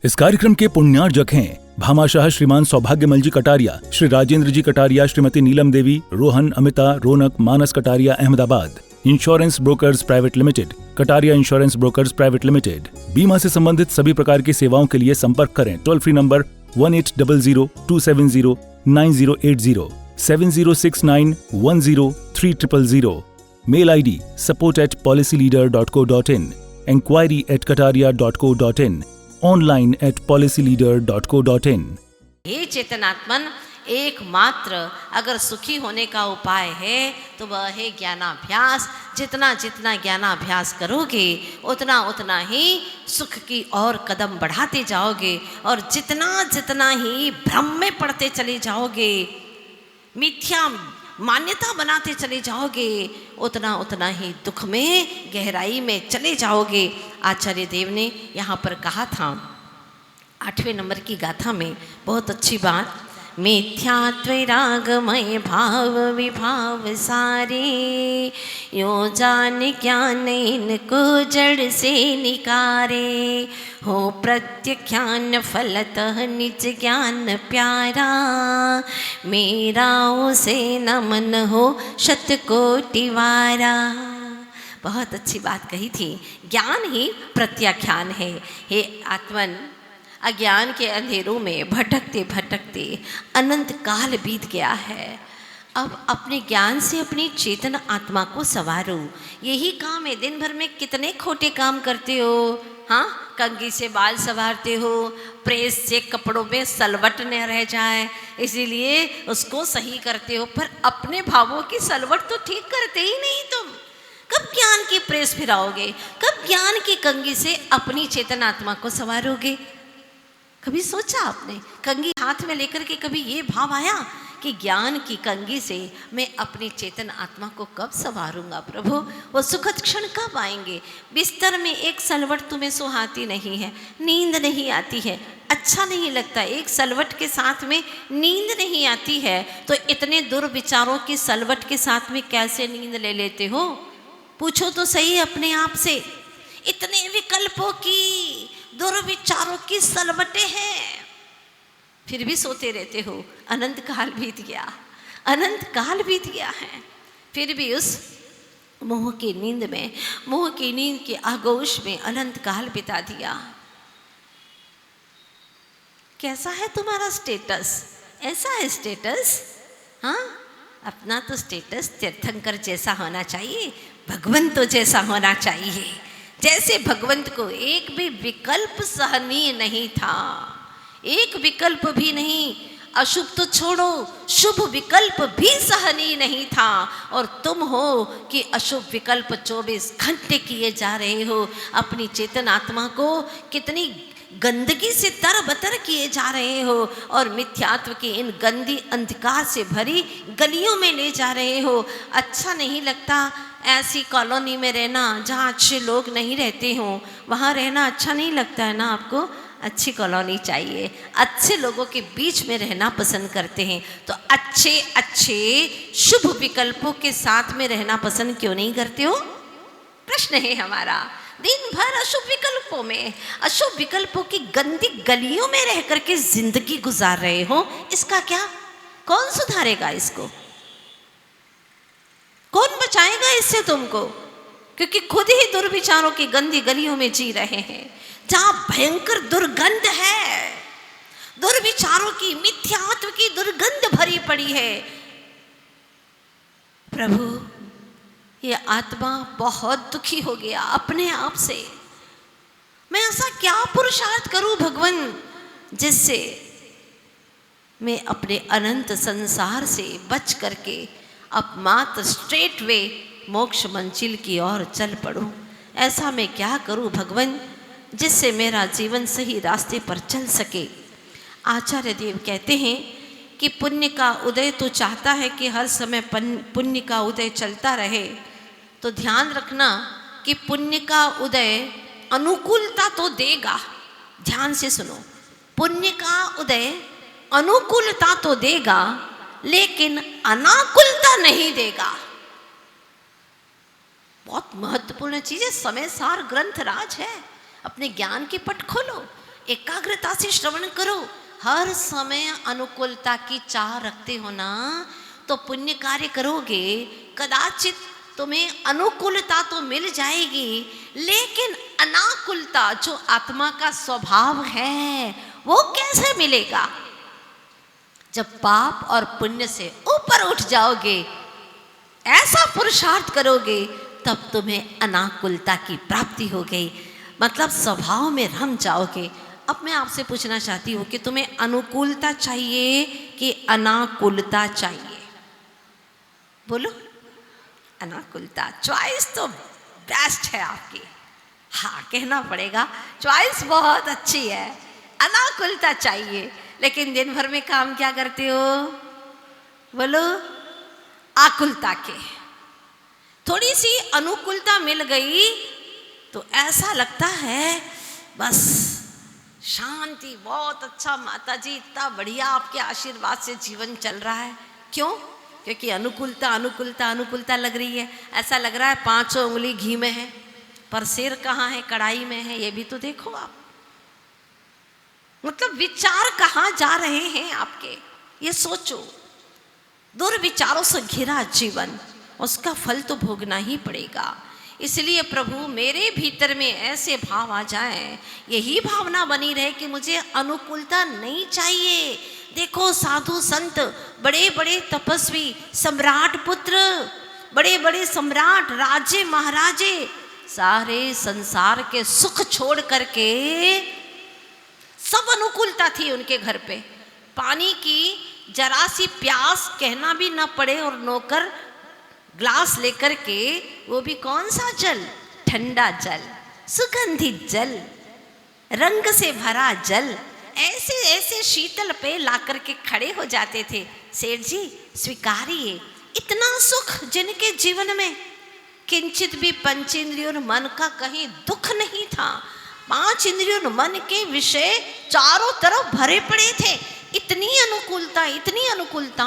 इस कार्यक्रम के पुण्यार्जक हैं Bhamashah Shriman Saubhagyamal ji Kataria, Shri Rajendra ji Kataria, Shrimati Neelam Devi, Rohan, Amita, Raunak, Manas Kataria, Ahmedabad. Insurance Brokers Private Limited, Kataria Insurance Brokers Private Limited. बीमा से संबंधित सभी प्रकार की सेवाओं के लिए संपर्क करें। Toll free number 1800-270-9080, 7069103000। Mail ID support@policyleader.co.in, enquiry@kataria.co.in, online@policyleader.co.in। हे चेतनात्मन, एकमात्र अगर सुखी होने का उपाय है तो वह है ज्ञानाभ्यास। जितना जितना ज्ञानाभ्यास करोगे उतना उतना ही सुख की ओर कदम बढ़ाते जाओगे, और जितना जितना ही भ्रम में पड़ते चले जाओगे, मिथ्या मान्यता बनाते चले जाओगे, उतना उतना ही दुख में गहराई में चले जाओगे। आचार्य देव ने यहाँ पर कहा था 8वें नंबर की गाथा में बहुत अच्छी बात, मिथ्यात्वैरागमय भाव विभाव सारे, यो जान ज्ञान इनको जड़ से निकारे, हो प्रत्यख्यान फलतः निज ज्ञान प्यारा, मेरा उसे नमन हो शतकोटि वारा। बहुत अच्छी बात कही थी। ज्ञान ही प्रत्याख्यान है। हे आत्मन, अज्ञान के अंधेरों में भटकते भटकते अनंत काल बीत गया है। अब अपने ज्ञान से अपनी चेतन आत्मा को संवारो। यही काम है। दिन भर में कितने खोटे काम करते हो। हाँ, कंघी से बाल संवारते हो, प्रेस से कपड़ों में सलवट न रह जाए इसीलिए उसको सही करते हो, पर अपने भावों की सलवट तो ठीक करते ही नहीं तुम। कब ज्ञान की प्रेस फिराओगे? कब ज्ञान की कंघी से अपनी चेतन आत्मा को संवारोगे? कभी सोचा आपने? कंघी हाथ में लेकर के कभी ये भाव आया कि ज्ञान की कंघी से मैं अपनी चेतन आत्मा को कब संवारूंगा प्रभु? वो सुखद क्षण कब आएंगे? बिस्तर में एक सलवट तुम्हें सुहाती नहीं है, नींद नहीं आती है, अच्छा नहीं लगता, एक सलवट के साथ में नींद नहीं आती है, तो इतने दुर्विचारों की सलवट के साथ में कैसे नींद ले लेते हो? पूछो तो सही अपने आप से। इतने विकल्पों की, दुर्विचारों की सलवटें हैं, फिर भी सोते रहते हो। अनंत काल बीत गया, अनंत काल बीत गया है, फिर भी उस मोह की नींद में, मोह की नींद के आगोश में अनंत काल बिता दिया। कैसा है तुम्हारा स्टेटस? ऐसा है स्टेटस? हाँ, अपना तो स्टेटस तीर्थंकर जैसा होना चाहिए, भगवंत जैसा होना चाहिए। जैसे भगवंत को एक भी विकल्प सहनीय नहीं था, एक विकल्प भी नहीं, अशुभ तो छोड़ो, शुभ विकल्प भी सहनीय नहीं था। और तुम हो कि अशुभ विकल्प 24 घंटे किए जा रहे हो। अपनी चेतन आत्मा को कितनी गंदगी से तरबतर किए जा रहे हो, और मिथ्यात्व की इन गंदी अंधकार से भरी गलियों में ले जा रहे हो। अच्छा नहीं लगता ऐसी कॉलोनी में रहना जहाँ अच्छे लोग नहीं रहते हों, वहाँ रहना अच्छा नहीं लगता है ना आपको? अच्छी कॉलोनी चाहिए, अच्छे लोगों के बीच में रहना पसंद करते हैं, तो अच्छे अच्छे शुभ विकल्पों के साथ में रहना पसंद क्यों नहीं करते हो? प्रश्न है हमारा। दिन भर अशुभ विकल्पों में, अशुभ विकल्पों की गंदी गलियों में रह करके जिंदगी गुजार रहे हो, इसका क्या? कौन सुधारेगा इसको? कौन बचाएगा इससे तुमको? क्योंकि खुद ही दुर्विचारों की गंदी गलियों में जी रहे हैं, जहां भयंकर दुर्गंध है, दुर्विचारों की, मिथ्यात्व की दुर्गंध भरी पड़ी है। प्रभु, ये आत्मा बहुत दुखी हो गया अपने आप से। मैं ऐसा क्या पुरुषार्थ करूं भगवान जिससे मैं अपने अनंत संसार से बच करके अब मात्र स्ट्रेट वे मोक्ष मंजिल की ओर चल पड़ूं? ऐसा मैं क्या करूं भगवान जिससे मेरा जीवन सही रास्ते पर चल सके? आचार्य देव कहते हैं कि पुण्य का उदय तो चाहता है कि हर समय पुण्य का उदय चलता रहे, तो ध्यान रखना कि पुण्य का उदय अनुकूलता तो देगा। ध्यान से सुनो, पुण्य का उदय अनुकूलता तो देगा, लेकिन अनाकुलता नहीं देगा। बहुत महत्वपूर्ण चीज है। समय सार ग्रंथ राज है। अपने ज्ञान के पट खोलो, एकाग्रता से श्रवण करो। हर समय अनुकूलता की चाह रखते हो ना, तो पुण्य कार्य करोगे, कदाचित तुम्हें अनुकूलता तो मिल जाएगी, लेकिन अनाकुलता जो आत्मा का स्वभाव है वो कैसे मिलेगा? जब पाप और पुण्य से ऊपर उठ जाओगे, ऐसा पुरुषार्थ करोगे, तब तुम्हें अनाकुलता की प्राप्ति हो गई, मतलब स्वभाव में रम जाओगे। अब मैं आपसे पूछना चाहती हूँ कि तुम्हें अनुकूलता चाहिए कि अनाकुलता चाहिए? बोलो। अनाकुलता। चॉइस तो बेस्ट है आपकी, हाँ कहना पड़ेगा, चॉइस बहुत अच्छी है। अनाकुलता चाहिए, लेकिन दिन भर में काम क्या करते हो? बोलो। आकुलता के। थोड़ी सी अनुकूलता मिल गई तो ऐसा लगता है बस शांति, बहुत अच्छा माता जी, इतना बढ़िया आपके आशीर्वाद से जीवन चल रहा है। क्यों? क्योंकि अनुकूलता अनुकूलता अनुकूलता लग रही है। ऐसा लग रहा है 5 उंगली घी में है, पर सिर कहाँ है? कढ़ाई में है। ये भी तो देखो आप, मतलब विचार कहाँ जा रहे हैं आपके, ये सोचो। दुर्विचारों से घिरा जीवन, उसका फल तो भोगना ही पड़ेगा। इसलिए प्रभु मेरे भीतर में ऐसे भाव आ जाए, यही भावना बनी रहे कि मुझे अनुकूलता नहीं चाहिए। देखो साधु संत, बड़े बड़े तपस्वी, सम्राट पुत्र, बड़े बड़े सम्राट, राजे महाराजे, सारे संसार के सुख छोड़ करके, सब अनुकूलता थी उनके घर पे। पानी की जरा सी प्यास कहना भी न पड़े, और नौकर ग्लास लेकर के, वो भी कौन सा जल? ठंडा जल, सुगंधित जल, रंग से भरा जल, ऐसे ऐसे शीतल पे ला करके खड़े हो जाते थे। सेठ जी स्वीकारिए, इतना सुख जिनके जीवन में किंचित भी पंचेंद्रियों और मन का कहीं दुख नहीं था। 5 इंद्रियों और मन के विषय चारों तरफ भरे पड़े थे। इतनी अनुकूलता, इतनी अनुकूलता,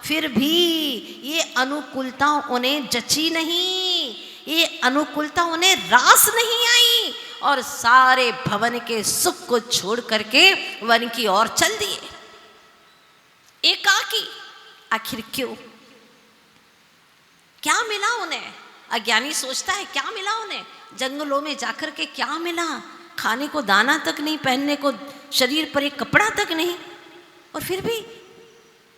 फिर भी ये अनुकूलता उन्हें जची नहीं, ये अनुकूलता उन्हें रास नहीं आई, और सारे भवन के सुख को छोड़ करके वन की ओर चल दिए एकाकी। आखिर क्यों? क्या मिला उन्हें? अज्ञानी सोचता है क्या मिला उन्हें? जंगलों में जाकर के क्या मिला? खाने को दाना तक नहीं, पहनने को शरीर पर एक कपड़ा तक नहीं, और फिर भी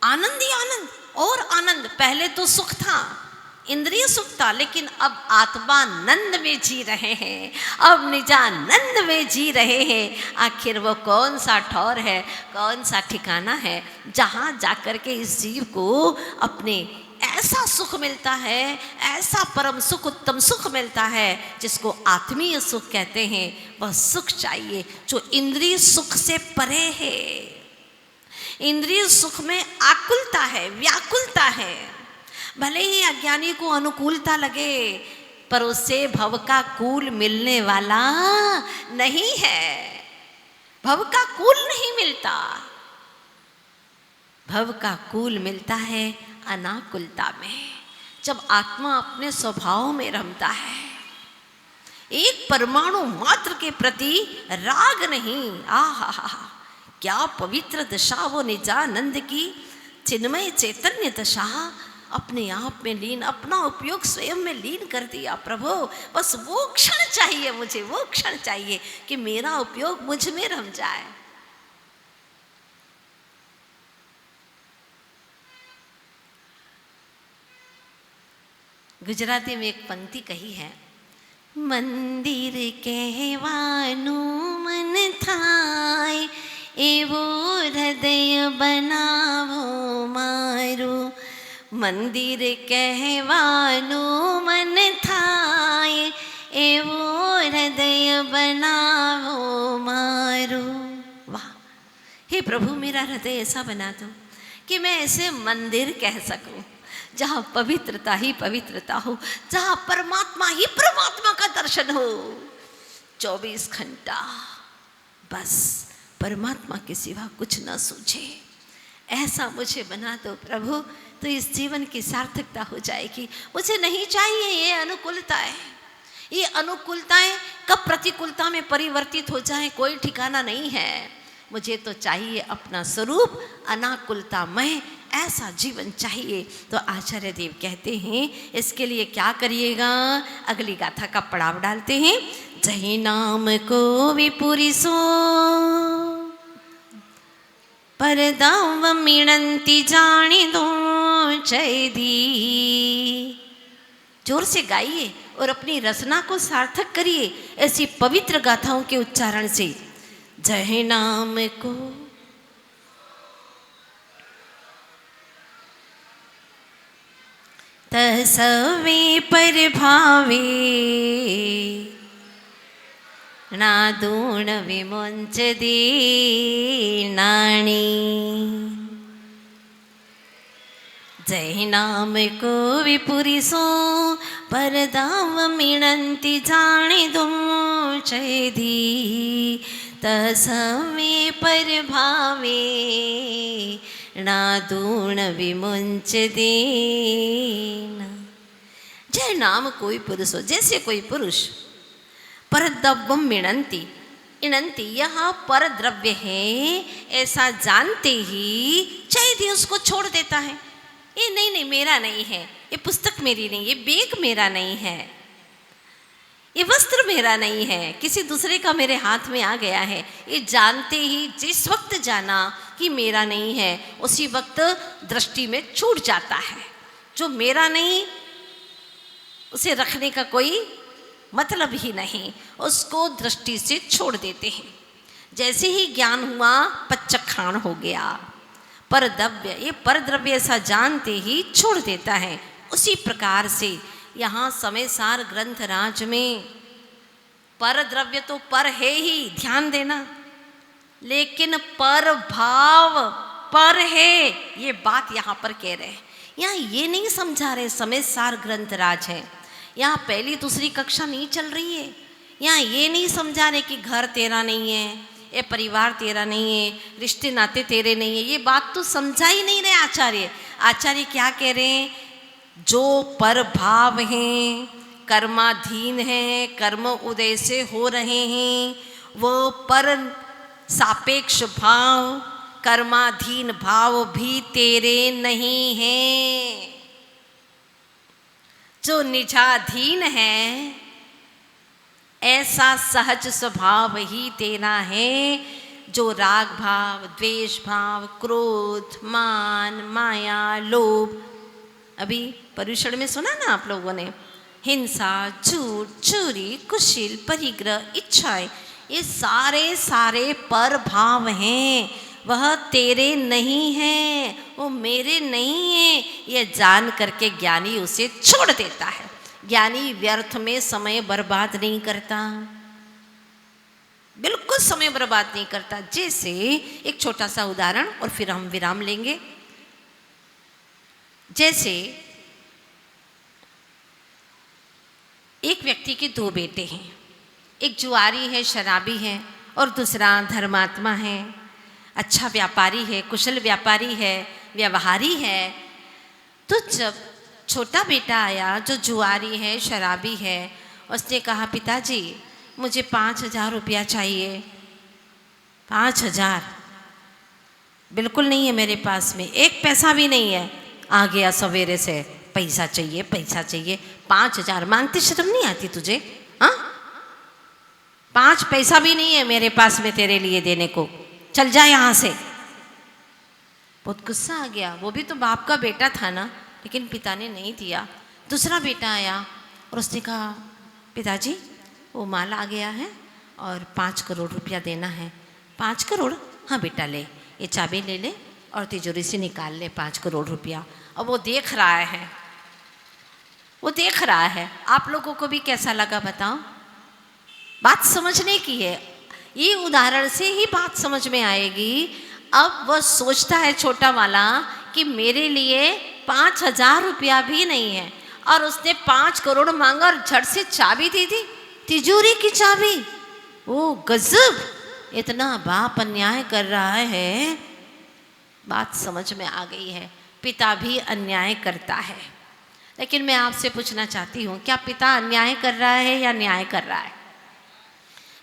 आनंद ही आनंद और आनंद। पहले तो सुख था, इंद्रिय सुख था, लेकिन अब आत्मानंद में जी रहे हैं, अब निजानंद में जी रहे हैं। आखिर वो कौन सा ठौर है, कौन सा ठिकाना है जहाँ जाकर के इस जीव को अपने ऐसा सुख मिलता है, ऐसा परम सुख, उत्तम सुख मिलता है जिसको आत्मीय सुख कहते हैं। वह सुख चाहिए जो इंद्रिय सुख से परे है। इंद्रिय सुख में आकुलता है, व्याकुलता है। भले ही अज्ञानी को अनुकूलता लगे, पर उससे भव का कूल मिलने वाला नहीं है। भव का कूल नहीं मिलता, भव का कूल मिलता है अनाकुलता में, जब आत्मा अपने स्वभाव में रमता है। एक परमाणु मात्र के प्रति राग नहीं। आहा, क्या पवित्र दशा वो निजानंद की, चिन्मय चैतन्य दशा। अपने आप में लीन, अपना उपयोग स्वयं में लीन कर दिया। प्रभु बस वो क्षण चाहिए मुझे, वो क्षण चाहिए कि मेरा उपयोग मुझ में रम जाए। गुजराती में एक पंक्ति कही है, मंदिर कहवानु मन थाय, एवो हृदय बनावो मारू। मंदिर कहवानु मन थाय, एवो हृदय बनावो मारू। वाह, हे प्रभु मेरा हृदय ऐसा बना दो कि मैं ऐसे मंदिर कह सकूं, जहाँ पवित्रता ही पवित्रता हो, जहाँ परमात्मा ही परमात्मा का दर्शन हो। 24 घंटा बस परमात्मा के सिवा कुछ न सूझे, ऐसा मुझे बना दो प्रभु, तो इस जीवन की सार्थकता हो जाएगी। मुझे नहीं चाहिए ये अनुकूलताएं। ये अनुकूलताएं कब प्रतिकूलता में परिवर्तित हो जाए कोई ठिकाना नहीं है। मुझे तो चाहिए अपना स्वरूप अनाकुलतामय, ऐसा जीवन चाहिए। तो आचार्य देव कहते हैं इसके लिए क्या करिएगा। अगली गाथा का पड़ाव डालते हैं। जय नाम को विपुरी सो परदाव मिणंती जानी दो चैदी। जोर से गाइए और अपनी रचना को सार्थक करिए ऐसी पवित्र गाथाओं के उच्चारण से। जय नाम को तसवे पर भावे ना दूण विमुंच दे नाणी। जय नाम को विपुरी सो परदाव मिणंती जाने दो चैदी। तसवे पर भावे ना दूण विमुंच देना। जय नाम कोई पुरुष हो, जैसे कोई पुरुष परद्रव्यम मिणंती, इणंती यह पर द्रव्य है ऐसा जानते ही चैदी उसको छोड़ देता है। ये नहीं नहीं मेरा नहीं है, ये पुस्तक मेरी नहीं, ये बैग मेरा नहीं है, ये वस्त्र मेरा नहीं है, किसी दूसरे का मेरे हाथ में आ गया है। ये जानते ही जिस वक्त जाना कि मेरा नहीं है उसी वक्त दृष्टि में छूट जाता है। जो मेरा नहीं उसे रखने का कोई मतलब ही नहीं, उसको दृष्टि से छोड़ देते हैं। जैसे ही ज्ञान हुआ पच्चखाण हो गया। परद्रव्य, ये परद्रव्य ऐसा जानते ही छोड़ देता है। उसी प्रकार से यहाँ समय सार ग्रंथ राज में पर द्रव्य तो पर है ही, ध्यान देना, लेकिन पर भाव पर है, ये बात यहाँ पर कह रहे हैं। यहाँ ये नहीं समझा रहे समय सार ग्रंथ राज है, यहाँ पहली दूसरी कक्षा नहीं चल रही है। यहाँ ये नहीं समझा रहे कि घर तेरा नहीं है, ये परिवार तेरा नहीं है, रिश्ते नाते तेरे नहीं है, ये बात तो समझा ही नहीं रहे आचार्य। आचार्य क्या कह रहे हैं, जो पर भाव हैं, कर्माधीन हैं, कर्म उदय से हो रहे हैं, वो पर सापेक्ष भाव, कर्माधीन भाव भी तेरे नहीं हैं। जो निजाधीन है ऐसा सहज स्वभाव ही तेरा है। जो राग भाव, द्वेष भाव, क्रोध, मान, माया, लोभ, अभी पर्युषण में सुना ना आप लोगों ने, हिंसा, झूठ, चोरी, कुशील, परिग्रह, इच्छाएं, ये सारे सारे पर भाव हैं, वह तेरे नहीं हैं, वो मेरे नहीं हैं। ये जान करके ज्ञानी उसे छोड़ देता है। ज्ञानी व्यर्थ में समय बर्बाद नहीं करता, बिल्कुल समय बर्बाद नहीं करता। जैसे एक छोटा सा उदाहरण और फिर हम विराम लेंगे। जैसे एक व्यक्ति के दो बेटे हैं, एक जुआरी है, शराबी है, और दूसरा धर्मात्मा है, अच्छा व्यापारी है, कुशल व्यापारी है, व्यवहारी है। तो जब छोटा बेटा आया जो जुआरी है, शराबी है, उसने कहा पिताजी मुझे 5,000 रुपया चाहिए। 5,000 बिल्कुल नहीं है मेरे पास में, एक पैसा भी नहीं है। आ गया सवेरे से, पैसा चाहिए पैसा चाहिए। 5,000 मांगती शर्म नहीं आती तुझे? हाँ, 5 पैसा भी नहीं है मेरे पास में तेरे लिए देने को, चल जा यहाँ से। बहुत गुस्सा आ गया। वो भी तो बाप का बेटा था ना, लेकिन पिता ने नहीं दिया। दूसरा बेटा आया और उसने कहा पिताजी वो माल आ गया है और 5 करोड़ रुपया देना है। 5 करोड़? हाँ बेटा ले, ये चाबी ले ले और तिजोरी से निकाल ले 5 करोड़ रुपया। अब वो देख रहा है, वो देख रहा है। आप लोगों को भी कैसा लगा बताओ? बात समझने की है, ये उदाहरण से ही बात समझ में आएगी। अब वह सोचता है छोटा वाला कि मेरे लिए 5,000 रुपया भी नहीं है, और उसने 5 करोड़ मांगा और झट से चाबी दे दी, तिजोरी की चाबी। ओ गजब, इतना बाप अन्याय कर रहा है। बात समझ में आ गई है, पिता भी अन्याय करता है। लेकिन मैं आपसे पूछना चाहती हूँ, क्या पिता अन्याय कर रहा है या न्याय कर रहा है?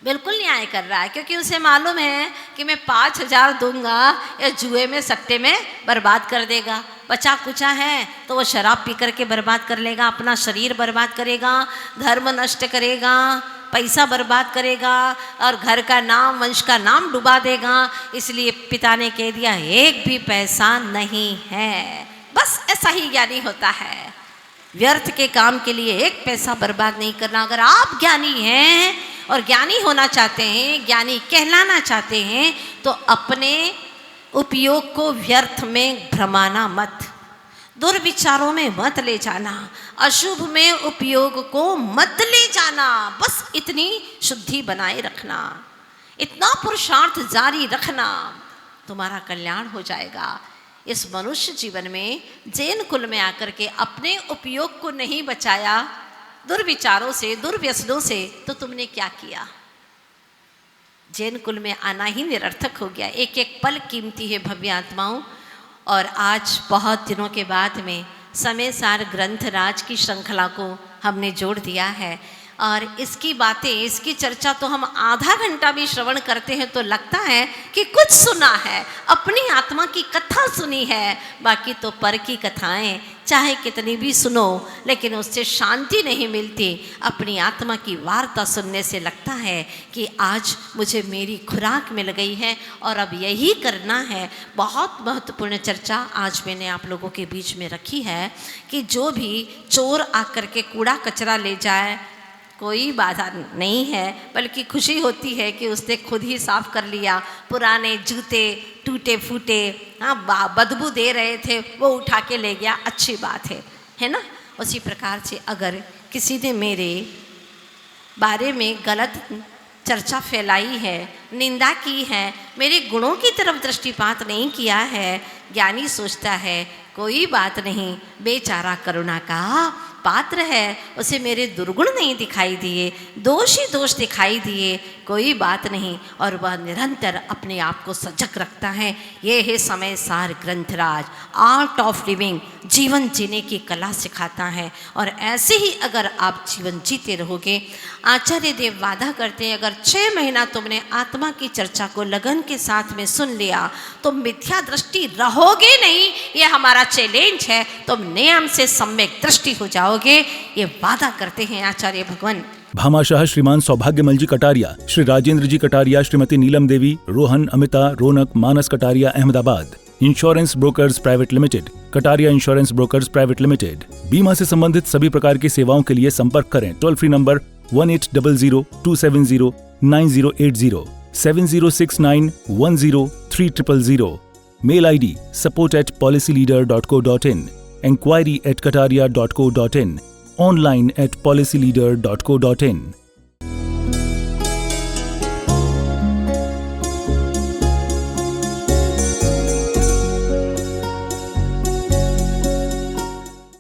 बिल्कुल न्याय कर रहा है, क्योंकि उसे मालूम है कि मैं 5,000 दूंगा या जुए में सट्टे में बर्बाद कर देगा। बचा कुचा है तो वो शराब पी करके बर्बाद कर लेगा, अपना शरीर बर्बाद करेगा, धर्म नष्ट करेगा, पैसा बर्बाद करेगा और घर का नाम, वंश का नाम डुबा देगा। इसलिए पिता ने कह दिया एक भी पैसा नहीं है। बस ऐसा ही ज्ञानी होता है, व्यर्थ के काम के लिए एक पैसा बर्बाद नहीं करना। अगर आप ज्ञानी हैं और ज्ञानी होना चाहते हैं, ज्ञानी कहलाना चाहते हैं, तो अपने उपयोग को व्यर्थ में भ्रमाना मत, दुर्विचारों में मत ले जाना, अशुभ में उपयोग को मत ले जाना। बस इतनी शुद्धि बनाए रखना, इतना पुरुषार्थ जारी रखना, तुम्हारा कल्याण हो जाएगा। इस मनुष्य जीवन में जैन कुल में आकर के अपने उपयोग को नहीं बचाया दुर्विचारों से, दुर्व्यसनों से, तो तुमने क्या किया? जैन कुल में आना ही निरर्थक हो गया। एक एक पल कीमती है भव्य आत्माओं। और आज बहुत दिनों के बाद में समय सार ग्रंथराज की श्रृंखला को हमने जोड़ दिया है और इसकी बातें, इसकी चर्चा तो हम आधा घंटा भी श्रवण करते हैं तो लगता है कि कुछ सुना है, अपनी आत्मा की कथा सुनी है। बाकी तो पर की कथाएं चाहे कितनी भी सुनो, लेकिन उससे शांति नहीं मिलती। अपनी आत्मा की वार्ता सुनने से लगता है कि आज मुझे मेरी खुराक मिल गई है और अब यही करना है। बहुत महत्वपूर्ण चर्चा आज मैंने आप लोगों के बीच में रखी है कि जो भी चोर आकर के कूड़ा कचरा ले जाए, कोई बाधा नहीं है, बल्कि खुशी होती है कि उसने खुद ही साफ कर लिया। पुराने जूते टूटे फूटे, हाँ, बदबू दे रहे थे, वो उठा के ले गया, अच्छी बात है ना। उसी प्रकार से अगर किसी ने मेरे बारे में गलत चर्चा फैलाई है, निंदा की है, मेरे गुणों की तरफ दृष्टिपात नहीं किया है, ज्ञानी सोचता है कोई बात नहीं, बेचारा करुणा का पात्र है, उसे मेरे दुर्गुण नहीं दिखाई दिए, दोष ही दोष दिखाई दिए, कोई बात नहीं, और वह निरंतर अपने आप को सजग रखता है। ये है समय सार ग्रंथराज, आर्ट ऑफ लिविंग, जीवन जीने की कला सिखाता है। और ऐसे ही अगर आप जीवन जीते रहोगे, आचार्य देव वादा करते हैं अगर 6 महीना तुमने आत्मा की चर्चा को लगन के साथ में सुन लिया तो मिथ्या दृष्टि रहोगे नहीं। ये हमारा चैलेंज है, तुम नियम से सम्यक दृष्टि हो जाओगे, ये वादा करते हैं आचार्य भगवान। Bhamashah Shriman Saubhagyamal ji Kataria, Shri Rajendra ji Kataria, Shrimati Neelam Devi, Rohan, Amita, Raunak, Manas Kataria, Ahmedabad. Insurance Brokers Private Limited, Kataria Insurance Brokers Private Limited. बीमा से संबंधित सभी प्रकार की सेवाओं के लिए संपर्क करें। Toll free number 1800-270-9080, 7069103000। Mail ID support@policyleader.co.in, enquiry@kataria.co.in, online at policyleader.co.in।